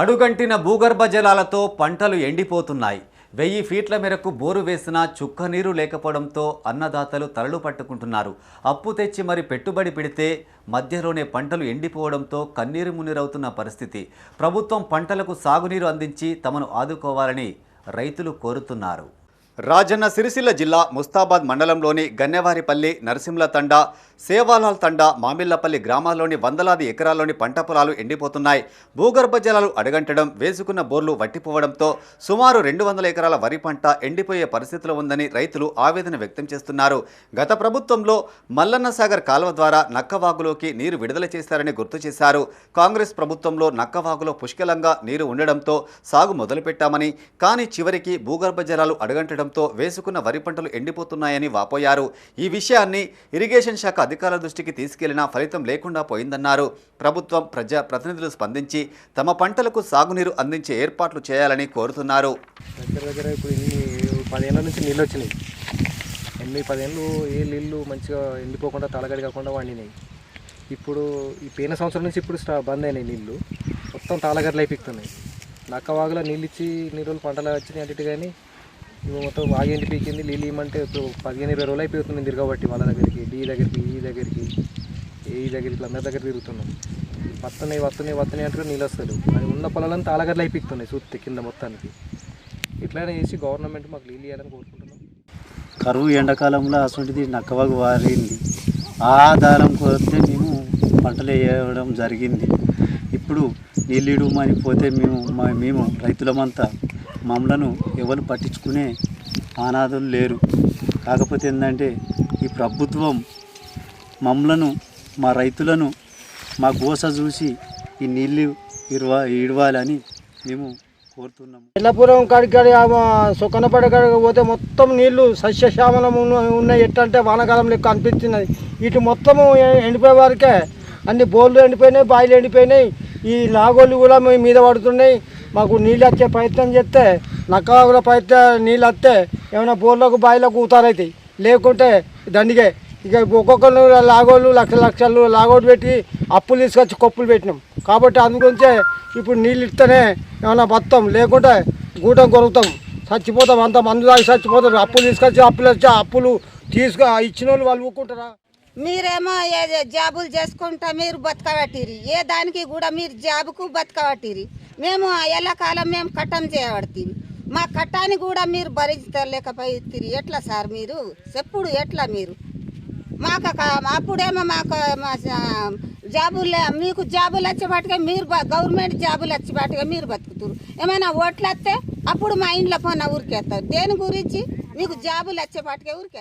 అడుగంటిన భూగర్భ జలాలతో పంటలు ఎండిపోతున్నాయి. 1000 ఫీట్ల మేరకు బోరు వేసినా చుక్క నీరు లేకపోవడంతో అన్నదాతలు తలలు పట్టుకుంటున్నారు. అప్పు తెచ్చి మరి పెట్టుబడి పెడితే మధ్యలోనే పంటలు ఎండిపోవడంతో కన్నీరు మున్నీరవుతున్న పరిస్థితి. ప్రభుత్వం పంటలకు సాగునీరు అందించి తమను ఆదుకోవాలని రైతులు కోరుతున్నారు. రాజన్న సిరిసిల్ల జిల్లా ముస్తాబాద్ మండలంలోని గన్నెవారిపల్లి, నరసింహల తండా, సేవాలాల్ తండా, మామిళ్లపల్లి గ్రామాల్లోని వందలాది ఎకరాల్లోని పంట పొలాలు ఎండిపోతున్నాయి. భూగర్భ జలాలు అడగంటడం, వేసుకున్న బోర్లు వట్టిపోవడంతో సుమారు 200 ఎకరాల వరి పంట ఎండిపోయే పరిస్థితిలో ఉందని రైతులు ఆవేదన వ్యక్తం చేస్తున్నారు. గత ప్రభుత్వంలో మల్లన్న సాగర్ కాల్వ ద్వారా నక్కవాగులోకి నీరు విడుదల చేశారని గుర్తు చేశారు. కాంగ్రెస్ ప్రభుత్వంలో నక్కవాగులో పుష్కలంగా నీరు ఉండడంతో సాగు మొదలుపెట్టామని, కానీ చివరికి భూగర్భ జలాలు అడగంటడం వేసుకున్న వరి పంటలు ఎండిపోతున్నాయని వాపోయారు. ఈ విషయాన్ని ఇరిగేషన్ శాఖ అధికారుల దృష్టికి తీసుకెళ్లినా ఫలితం లేకుండా పోయిందన్నారు. ప్రభుత్వం, ప్రజా ప్రతినిధులు స్పందించి తమ పంటలకు సాగునీరు అందించే ఏర్పాట్లు చేయాలని కోరుతున్నారు. దగ్గర ఇప్పుడు 10 ఏళ్ళ నుంచి నీళ్ళు వచ్చినాయి. 10 ఏళ్ళు ఏ నీళ్ళు మంచిగా ఎండిపోకుండా తలగడి కాకుండా వండినాయి. ఇప్పుడు ఈ పోయిన సంవత్సరం నుంచి ఇప్పుడు బంద్ అయినాయి. నీళ్ళు మొత్తం తాళగడ్డలు అయిపోతున్నాయి. నక్కవాగులో నీళ్ళు ఇచ్చి నీళ్ళు పంటలు వచ్చినాయి అంటే, కానీ ఇవి మొత్తం బాగా ఎండిపోయింది. నీళ్ళు ఇవ్వమంటే ఇప్పుడు 15-20 రోజులు అయిపోతుంది తిరగబట్టి వాళ్ళ దగ్గరికి, ఈ దగ్గరికి అందరి దగ్గర తిరుగుతున్నాం. వస్తున్నాయి అంటే నీళ్ళు వస్తారు. అది ఉన్న పొలాలను తాళగడ్డలు అయిపోతున్నాయి చూస్తే కింద మొత్తానికి. ఇట్లానే చేసి గవర్నమెంట్ మాకు నీళ్ళు ఇవ్వాలని కోరుకుంటున్నాం. కరువు ఎండాకాలంలో అసలుంటిది నక్కవాగు వారింది. ఆధారం కొద్దీ మేము పంటలు వేయడం జరిగింది. ఇప్పుడు నీళ్ళు ఇవ్వమని పోతే మేము రైతులమంతా మమ్మలను ఎవరు పట్టించుకునే అనాథులు లేరు. కాకపోతే ఏంటంటే ఈ ప్రభుత్వం మమ్మలను, మా రైతులను, మా గోస చూసి ఈ నీళ్ళు ఇవ్వాలని మేము కోరుతున్నాము. ఎల్లపురం కాడికాడి సొక్కనపడ కాడికి పోతే మొత్తం నీళ్లు సస్యశ్యామలం ఉన్నాయి. ఎట్టంటే వానాకాలం లెక్క అనిపిస్తున్నది. ఇటు మొత్తము ఎండిపోయే వారికే అన్ని బోర్లు ఎండిపోయినాయి, బాయిలు ఎండిపోయినాయి. ఈ లాగోళ్ళు కూడా మీద పడుతున్నాయి. మాకు నీళ్ళు వచ్చే ప్రయత్నం చేస్తే, నక్కవాగుల నీళ్ళు వస్తే ఏమైనా బోర్లకు బాయిలకు ఊతారైతాయి. లేకుంటే దండిగే. ఇక ఒక్కొక్కరు లాగోళ్ళు లక్షలు లాగోడు పెట్టి అప్పులు తీసుకొచ్చి కొప్పులు పెట్టినాం. కాబట్టి అందుగురించే ఇప్పుడు నీళ్ళు ఇస్తేనే ఏమైనా బతాం, లేకుంటే గూటం కొరుకుతాం, చచ్చిపోతాం. అంత మందు దాగి చచ్చిపోతారు. అప్పులు తీసుకొచ్చి అప్పులు ఇచ్చిన వాళ్ళు ఊరుకుంటారా? మీరేమో జాబులు చేసుకుంటా మీరు బతకబట్టిరి. ఏ దానికి కూడా మీరు జాబుకు బతకబట్టిరి. మేము ఎల్లకాలం మేము కట్టం చేయబడుతుంది. మా కట్టాన్ని కూడా మీరు భరించలేకపోతుంది. ఎట్లా సార్ మీరు చెప్పుడు? ఎట్లా మీరు మాకు అప్పుడేమో మాకు జాబులు, మీకు జాబులు వచ్చేపాటిగా మీరు గవర్నమెంట్ జాబులు వచ్చేపాటిగా మీరు బతుకుతారు. ఏమైనా ఓట్లు వస్తే అప్పుడు మా ఇంట్లో పోయిన ఊరికేస్తారు. దేని గురించి మీకు జాబులు వచ్చేపాటిగా ఊరికేస్తారు.